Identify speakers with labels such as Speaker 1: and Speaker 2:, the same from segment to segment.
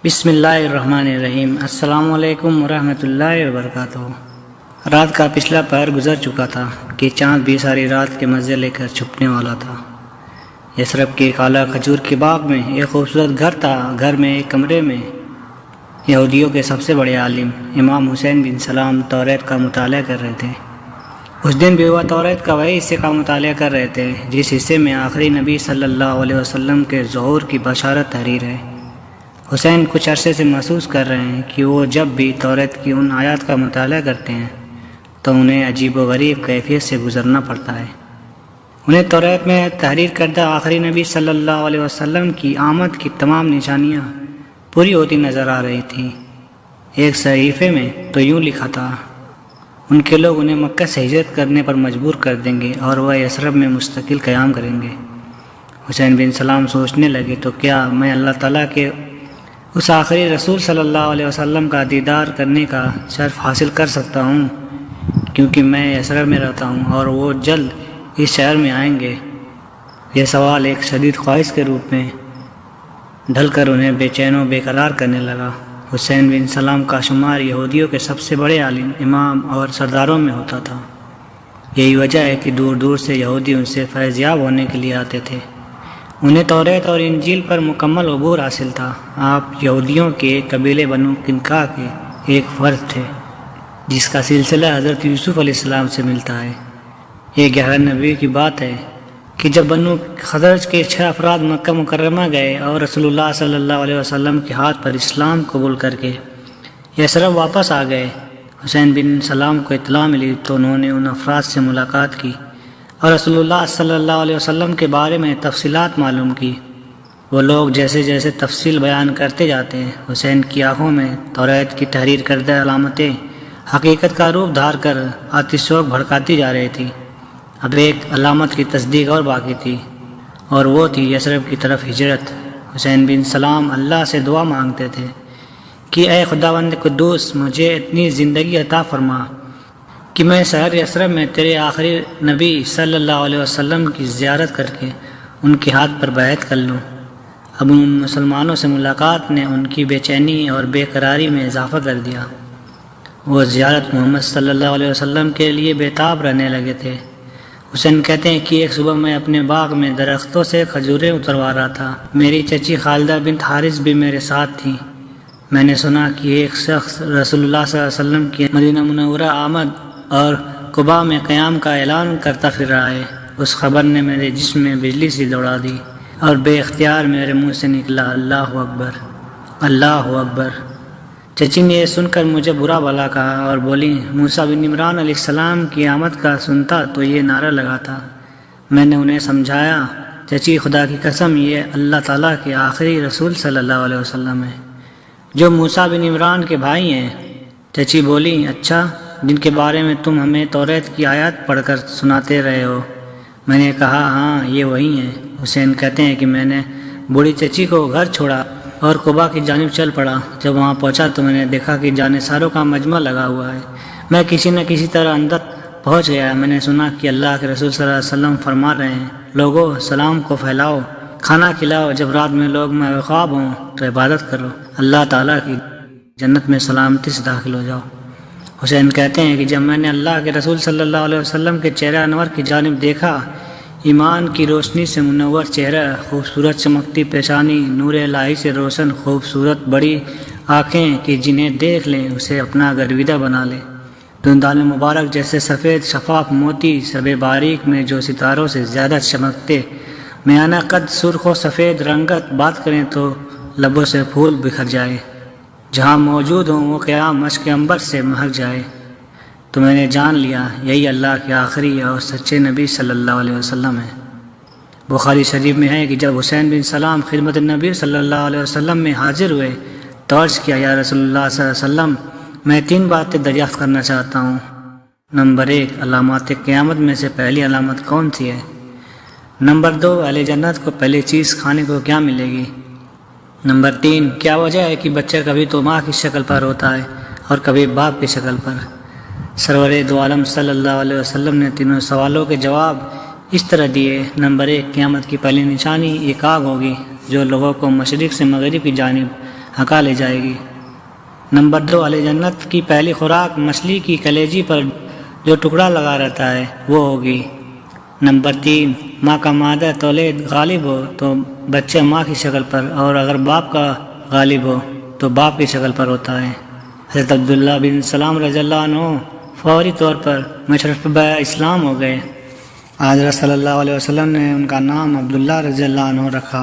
Speaker 1: بسم اللہ الرحمن الرحیم۔ السلام علیکم ورحمۃ اللہ وبرکاتہ۔ رات کا پچھلا پہر گزر چکا تھا کہ چاند بھی ساری رات کے مزے لے کر چھپنے والا تھا۔ یثرب کے کالا کھجور کے باغ میں ایک خوبصورت گھر تھا۔ گھر میں ایک کمرے میں یہودیوں کے سب سے بڑے عالم امام حسین بن سلام توریت کا مطالعہ کر رہے تھے۔ اس دن بھی وہ توریت کا وہی حصے کا مطالعہ کر رہے تھے جس حصے میں آخری نبی صلی اللہ علیہ وسلم کے ظہور کی بشارت تحریر ہے۔ حسین کچھ عرصے سے محسوس کر رہے ہیں کہ وہ جب بھی توریت کی ان آیات کا مطالعہ کرتے ہیں تو انہیں عجیب و غریب کیفیت سے گزرنا پڑتا ہے۔ انہیں توریت میں تحریر کردہ آخری نبی صلی اللہ علیہ وسلم کی آمد کی تمام نشانیاں پوری ہوتی نظر آ رہی تھیں۔ ایک صحیفے میں تو یوں لکھا تھا، ان کے لوگ انہیں مکہ سے ہجرت کرنے پر مجبور کر دیں گے اور وہ یثرب میں مستقل قیام کریں گے۔ حسین بن سلام سوچنے لگے، تو کیا میں اللہ تعالیٰ کے اس آخری رسول صلی اللہ علیہ وسلم کا دیدار کرنے کا شرف حاصل کر سکتا ہوں، کیونکہ میں یثرب میں رہتا ہوں اور وہ جلد اس شہر میں آئیں گے؟ یہ سوال ایک شدید خواہش کے روپ میں ڈھل کر انہیں بے چین و بے قرار کرنے لگا۔ حسین بن سلام کا شمار یہودیوں کے سب سے بڑے عالم، امام اور سرداروں میں ہوتا تھا۔ یہی وجہ ہے کہ دور دور سے یہودی ان سے فیض یاب ہونے کے لیے آتے تھے۔ انہیں توریت اور انجیل پر مکمل عبور حاصل تھا۔ آپ یہودیوں کے ایک قبیلے بنو کنکا کے ایک فرد تھے جس کا سلسلہ حضرت یوسف علیہ السلام سے ملتا ہے۔ یہ غیر نبوی کی بات ہے کہ جب بنو خزرج کے 6 افراد مکہ مکرمہ گئے اور رسول اللہ صلی اللہ علیہ وسلم کے ہاتھ پر اسلام قبول کر کے یثرب واپس آ گئے، حسین بن سلام کو اطلاع ملی تو انہوں نے ان افراد سے ملاقات کی اور رسول اللہ صلی اللہ علیہ وسلم کے بارے میں تفصیلات معلوم کی۔ وہ لوگ جیسے جیسے تفصیل بیان کرتے جاتے ہیں، حسین کی آنکھوں میں توریت کی تحریر کردہ علامتیں حقیقت کا روپ دھار کر آتش شوق بھڑکاتی جا رہی تھی۔ اب ایک علامت کی تصدیق اور باقی تھی، اور وہ تھی یثرب کی طرف ہجرت۔ حسین بن سلام اللہ سے دعا مانگتے تھے کہ اے خداوند قدوس، مجھے اتنی زندگی عطا فرما کہ میں شہر یثرب میں تیرے آخری نبی صلی اللہ علیہ وسلم کی زیارت کر کے ان کے ہاتھ پر بیعت کر لوں۔ اب ان مسلمانوں سے ملاقات نے ان کی بے چینی اور بے قراری میں اضافہ کر دیا۔ وہ زیارت محمد صلی اللہ علیہ وسلم کے لیے بےتاب رہنے لگے تھے۔ حسین کہتے ہیں کہ ایک صبح میں اپنے باغ میں درختوں سے کھجوریں اتروا رہا تھا۔ میری چچی خالدہ بنت حارث بھی میرے ساتھ تھی۔ میں نے سنا کہ ایک شخص رسول اللہ صلی اللہ علیہ وسلم کی مدینہ منورہ آمد اور قباء میں قیام کا اعلان کرتا پھر رہا ہے۔ اس خبر نے میرے جسم میں بجلی سی دوڑا دی اور بے اختیار میرے منہ سے نکلا، اللہ اکبر، اللہ اکبر۔ چچی نے یہ سن کر مجھے برا بھلا کہا اور بولی، موسیٰ بن عمران علیہ السلام کی آمد کا سنتا تو یہ نعرہ لگاتا۔ میں نے انہیں سمجھایا، چچی خدا کی قسم، یہ اللہ تعالیٰ کے آخری رسول صلی اللہ علیہ وسلم ہے جو موسیٰ بن عمران کے بھائی ہیں۔ چچی بولی، اچھا، جن کے بارے میں تم ہمیں توریت کی آیات پڑھ کر سناتے رہے ہو؟ میں نے کہا، ہاں، یہ وہی ہیں۔ حسین کہتے ہیں کہ میں نے بوڑھی چچی کو گھر چھوڑا اور قباء کی جانب چل پڑا۔ جب وہاں پہنچا تو میں نے دیکھا کہ جانثاروں کا مجمع لگا ہوا ہے۔ میں کسی نہ کسی طرح اندر پہنچ گیا۔ میں نے سنا کہ اللہ کے رسول صلی اللہ علیہ وسلم فرما رہے ہیں، لوگوں، سلام کو پھیلاؤ، کھانا کھلاؤ، جب رات میں لوگ خواب ہوں تو عبادت کرو، اللہ تعالیٰ کی جنت میں سلامتی سے داخل ہو جاؤ۔ حسین کہتے ہیں کہ جب میں نے اللہ کے رسول صلی اللہ علیہ وسلم کے چہرہ انور کی جانب دیکھا، ایمان کی روشنی سے منور چہرہ، خوبصورت چمکتی پیشانی، نور الہی سے روشن خوبصورت بڑی آنکھیں کہ جنہیں دیکھ لیں اسے اپنا گرویدہ بنا لے، دندان مبارک جیسے سفید شفاف موتی، شب باریک میں جو ستاروں سے زیادہ چمکتے، میانہ قد، سرخ و سفید رنگت، بات کریں تو لبوں سے پھول بکھر جائے، جہاں موجود ہوں وہ قیام مشک عنبر سے مہک جائے۔ تو میں نے جان لیا یہی اللہ کے آخری اور سچے نبی صلی اللہ علیہ وسلم ہے۔ بخاری شریف میں ہے کہ جب حسین بن سلام خدمت نبی صلی اللہ علیہ وسلم میں حاضر ہوئے تو عرض کیا، یا رسول اللہ صلی اللہ علیہ وسلم، میں 3 باتیں دریافت کرنا چاہتا ہوں۔ نمبر 1، علامات قیامت میں سے پہلی علامت کون سی ہے؟ نمبر 2، اہل جنت کو پہلی چیز کھانے کو کیا ملے گی؟ نمبر 3، کیا وجہ ہے کہ بچہ کبھی تو ماں کی شکل پر ہوتا ہے اور کبھی باپ کی شکل پر؟ سرور دو عالم صلی اللہ علیہ وسلم نے تینوں سوالوں کے جواب اس طرح دیے۔ نمبر 1، قیامت کی پہلی نشانی ایک آگ ہوگی جو لوگوں کو مشرق سے مغرب کی جانب ہکا لے جائے گی۔ نمبر 2، اہل جنت کی پہلی خوراک مچھلی کی کلیجی پر جو ٹکڑا لگا رہتا ہے وہ ہوگی۔ نمبر 3، ماں کا مادہ تولد غالب ہو تو بچہ ماں کی شکل پر، اور اگر باپ کا غالب ہو تو باپ کی شکل پر ہوتا ہے۔ حضرت عبداللہ بن سلام رضی اللہ عنہ فوری طور پر مشرف اسلام ہو گئے۔ حضرت صلی اللہ علیہ وسلم نے ان کا نام عبداللہ رضی اللہ عنہ رکھا۔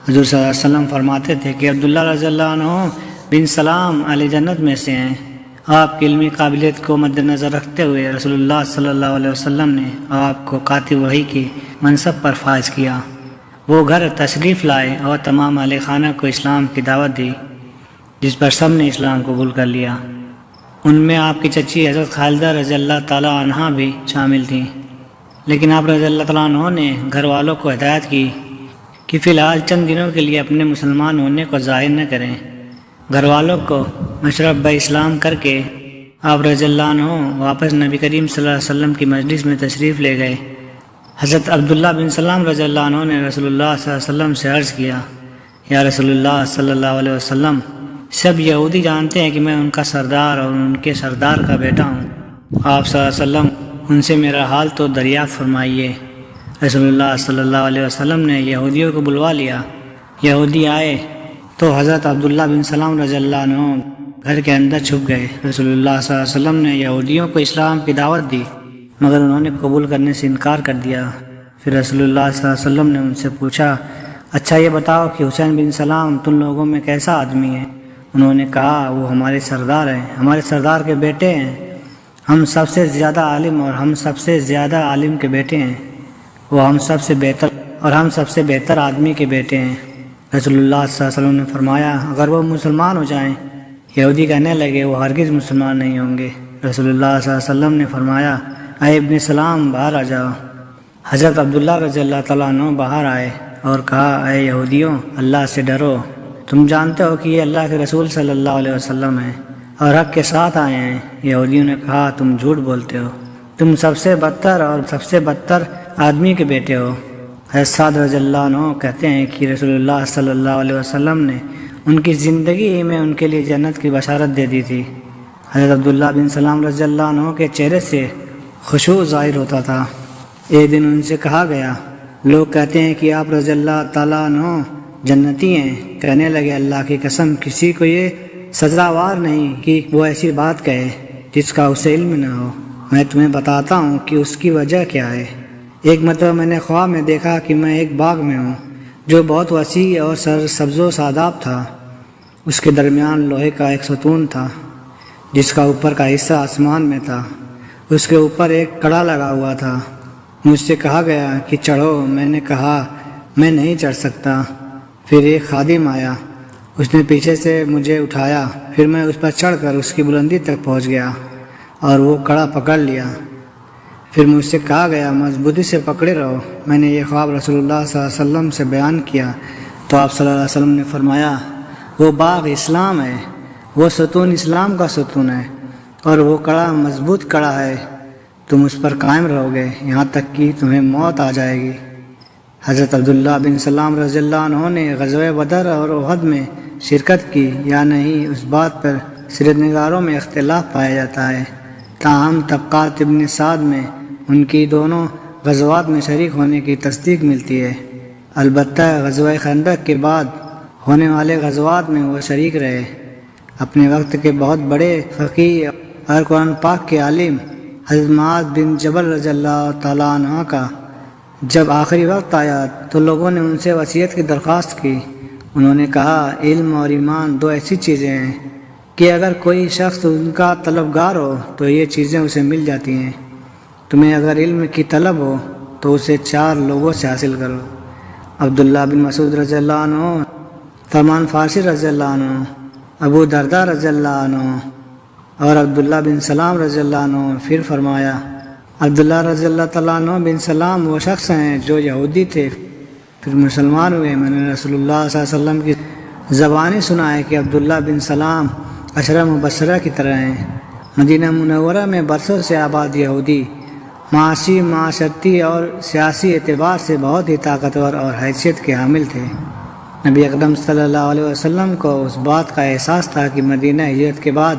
Speaker 1: حضور صلی اللہ علیہ وسلم فرماتے تھے کہ عبداللہ رضی اللہ عنہ بن سلام اہل جنت میں سے ہیں۔ آپ کی علمی قابلیت کو مد نظر رکھتے ہوئے رسول اللہ صلی اللہ علیہ وسلم نے آپ کو کاتب وحی کی منصب پر فائز کیا۔ وہ گھر تشریف لائے اور تمام اہل خانہ کو اسلام کی دعوت دی، جس پر سب نے اسلام قبول کر لیا۔ ان میں آپ کی چچی حضرت خالدہ رضی اللہ تعالیٰ عنہا بھی شامل تھیں، لیکن آپ رضی اللہ تعالیٰ عنہ نے گھر والوں کو ہدایت کی کہ فی الحال چند دنوں کے لیے اپنے مسلمان ہونے کو ظاہر نہ کریں۔ گھر والوں کو مشرف اسلام کر کے آپ رضی اللہ عنہ واپس نبی کریم صلی اللہ علیہ وسلم کی مجلس میں تشریف لے گئے۔ حضرت عبداللہ بن سلام رضی اللہ عنہ نے رسول اللہ صلی اللہ علیہ وسلم سے عرض کیا، یا رسول اللہ صلی اللہ علیہ وسلم، سب یہودی جانتے ہیں کہ میں ان کا سردار اور ان کے سردار کا بیٹا ہوں۔ آپ صلی اللہ علیہ وسلم ان سے میرا حال تو دریافت فرمائیے۔ رسول اللہ صلی اللہ علیہ وسلم نے یہودیوں کو بلوا لیا۔ یہودی آئے تو حضرت عبداللہ بن سلام رضی اللہ عنہ گھر کے اندر چھپ گئے۔ رسول اللہ صلی اللہ علیہ وسلم نے یہودیوں کو اسلام کی دعوت دی، مگر انہوں نے قبول کرنے سے انکار کر دیا۔ پھر رسول اللہ صلی اللہ علیہ وسلم نے ان سے پوچھا، اچھا یہ بتاؤ کہ حسین بن سلام تم لوگوں میں کیسا آدمی ہے؟ انہوں نے کہا، وہ ہمارے سردار ہیں، ہمارے سردار کے بیٹے ہیں، ہم سب سے زیادہ عالم اور ہم سب سے زیادہ عالم کے بیٹے ہیں، وہ ہم سب سے بہتر آدمی کے بیٹے ہیں۔ رسول اللہ صلی اللہ علیہ وسلم نے فرمایا، اگر وہ مسلمان ہو جائیں۔ یہودی کہنے لگے، وہ ہرگز مسلمان نہیں ہوں گے۔ رسول اللہ صلی اللہ علیہ وسلم نے فرمایا، اے ابن سلام باہر آ جاؤ۔ حضرت عبداللہ رضی اللہ تعالیٰ عنہ باہر آئے اور کہا، اے یہودیوں، اللہ سے ڈرو، تم جانتے ہو کہ یہ اللہ کے رسول صلی اللہ علیہ وسلم ہیں اور حق کے ساتھ آئے ہیں۔ یہودیوں نے کہا، تم جھوٹ بولتے ہو، تم سب سے بدتر آدمی کے بیٹے ہو۔ حضرت سعد رضی اللہ عنہ کہتے ہیں کہ رسول اللہ صلی اللہ علیہ وسلم نے ان کی زندگی میں ان کے لیے جنت کی بشارت دے دی تھی۔ حضرت عبداللہ بن سلام رضی اللہ عنہ کے چہرے سے خشوع ظاہر ہوتا تھا۔ ایک دن ان سے کہا گیا، لوگ کہتے ہیں کہ آپ رضی اللہ تعالیٰ عنہ جنتی ہیں۔ کہنے لگے، اللہ کی قسم، کسی کو یہ سزاوار نہیں کہ وہ ایسی بات کہے جس کا اسے علم نہ ہو۔ میں تمہیں بتاتا ہوں کہ اس کی وجہ کیا ہے۔ ایک مرتبہ میں نے خواب میں دیکھا کہ میں ایک باغ میں ہوں جو بہت وسیع اور سبز و شاداب تھا۔ اس کے درمیان لوہے کا ایک ستون تھا جس کا اوپر کا حصہ آسمان میں تھا۔ اس کے اوپر ایک کڑا لگا ہوا تھا۔ مجھ سے کہا گیا کہ چڑھو۔ میں نے کہا، میں نہیں چڑھ سکتا۔ پھر ایک خادم آیا، اس نے پیچھے سے مجھے اٹھایا، پھر میں اس پر چڑھ کر اس کی بلندی تک پہنچ گیا اور وہ کڑا پکڑ لیا۔ پھر مجھ سے کہا گیا، مضبوطی سے پکڑے رہو۔ میں نے یہ خواب رسول اللہ صلی اللہ علیہ وسلم سے بیان کیا تو آپ صلی اللہ علیہ وسلم نے فرمایا، وہ باغ اسلام ہے، وہ ستون اسلام کا ستون ہے اور وہ کڑا مضبوط کڑا ہے، تم اس پر قائم رہو گے یہاں تک کہ تمہیں موت آ جائے گی۔ حضرت عبداللہ بن سلام رضی اللہ عنہ نے غزوہ بدر اور احد میں شرکت کی یا نہیں، اس بات پر سیرت نگاروں میں اختلاف پایا جاتا ہے۔ تاہم طبقات ابن سعد میں ان کی دونوں غزوات میں شریک ہونے کی تصدیق ملتی ہے۔ البتہ غزوہ خندق کے بعد ہونے والے غزوات میں وہ شریک رہے۔ اپنے وقت کے بہت بڑے فقیہ اور قرآن پاک کے عالم حضرت معاذ بن جبل رضی اللہ تعالیٰ عنہ کا جب آخری وقت آیا تو لوگوں نے ان سے وصیت کی درخواست کی۔ انہوں نے کہا، علم اور ایمان دو ایسی چیزیں ہیں کہ اگر کوئی شخص ان کا طلبگار ہو تو یہ چیزیں اسے مل جاتی ہیں۔ تمہیں اگر علم کی طلب ہو تو اسے 4 لوگوں سے حاصل کرو، عبداللہ بن مسعود رضی اللہ عنہ، سلمان فارسی رضی اللہ عنہ، ابو درداء رضی اللہ عنہ اور عبداللہ بن سلام رضی اللہ عنہ۔ پھر فرمایا، عبداللہ رضی اللہ تعالیٰ عنہ بن سلام وہ شخص ہیں جو یہودی تھے، پھر مسلمان ہوئے۔ میں نے رسول اللہ صلی اللہ علیہ وسلم کی زبانی سنا ہے کہ عبداللہ بن سلام عشرہ مبشرہ کی طرح ہیں۔ مدینہ منورہ میں برسوں سے آباد یہودی معاشی، معاشرتی اور سیاسی اعتبار سے بہت ہی طاقتور اور حیثیت کے حامل تھے۔ نبی اکرم صلی اللہ علیہ وسلم کو اس بات کا احساس تھا کہ مدینہ ہجرت کے بعد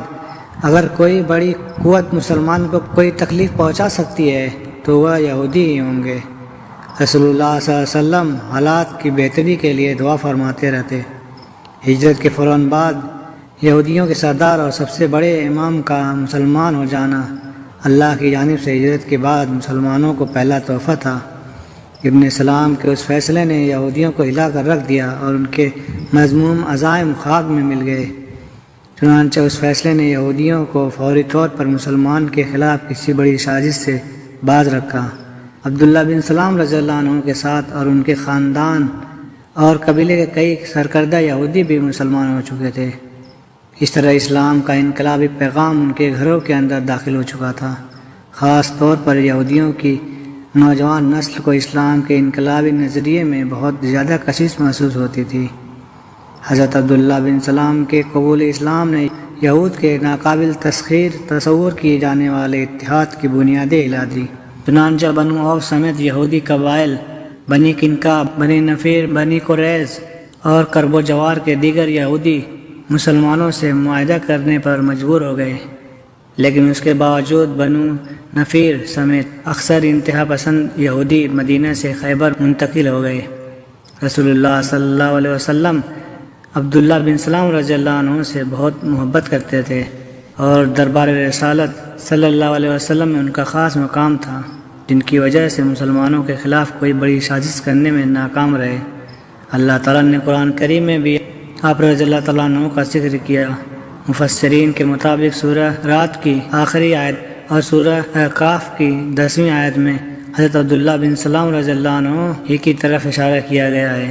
Speaker 1: اگر کوئی بڑی قوت مسلمان کو کوئی تکلیف پہنچا سکتی ہے تو وہ یہودی ہی ہوں گے۔ رسول اللہ صلی اللہ علیہ وسلم حالات کی بہتری کے لیے دعا فرماتے رہتے۔ ہجرت کے فوراً بعد یہودیوں کے سردار اور سب سے بڑے امام کا مسلمان ہو جانا اللہ کی جانب سے ہجرت کے بعد مسلمانوں کو پہلا تحفہ تھا۔ ابن سلام کے اس فیصلے نے یہودیوں کو ہلا کر رکھ دیا اور ان کے مذموم عزائم خاک میں مل گئے۔ چنانچہ اس فیصلے نے یہودیوں کو فوری طور پر مسلمان کے خلاف کسی بڑی سازش سے باز رکھا۔ عبداللہ بن سلام رضی اللہ عنہ کے ساتھ اور ان کے خاندان اور قبیلے کے کئی سرکردہ یہودی بھی مسلمان ہو چکے تھے۔ اس طرح اسلام کا انقلابی پیغام ان کے گھروں کے اندر داخل ہو چکا تھا۔ خاص طور پر یہودیوں کی نوجوان نسل کو اسلام کے انقلابی نظریے میں بہت زیادہ کشش محسوس ہوتی تھی۔ حضرت عبداللہ بن سلام کے قبول اسلام نے یہود کے ناقابل تصور کیے جانے والے اتحاد کی بنیادیں ہلا دی۔ چنانچہ بنو اوف سمیت یہودی قبائل بنی کنکا، بنی نفیر، بنی قریظ اور کرب و جوار کے دیگر یہودی مسلمانوں سے معاہدہ کرنے پر مجبور ہو گئے، لیکن اس کے باوجود بنو نفیر سمیت اکثر انتہا پسند یہودی مدینہ سے خیبر منتقل ہو گئے۔ رسول اللہ صلی اللہ علیہ وسلم عبداللہ بن سلام رضی اللہ عنہ سے بہت محبت کرتے تھے اور دربار رسالت صلی اللہ علیہ وسلم میں ان کا خاص مقام تھا، جن کی وجہ سے مسلمانوں کے خلاف کوئی بڑی سازش کرنے میں ناکام رہے۔ اللہ تعالیٰ نے قرآن کریم میں بھی آپ رضی اللہ تعالیٰ عنہ کا ذکر کیا۔ مفسرین کے مطابق سورہ رات کی آخری آیت اور سورہ احقاف کی 10ویں آیت میں حضرت عبداللہ بن سلام رضی اللہ عنہ ہی کی طرف اشارہ کیا گیا ہے۔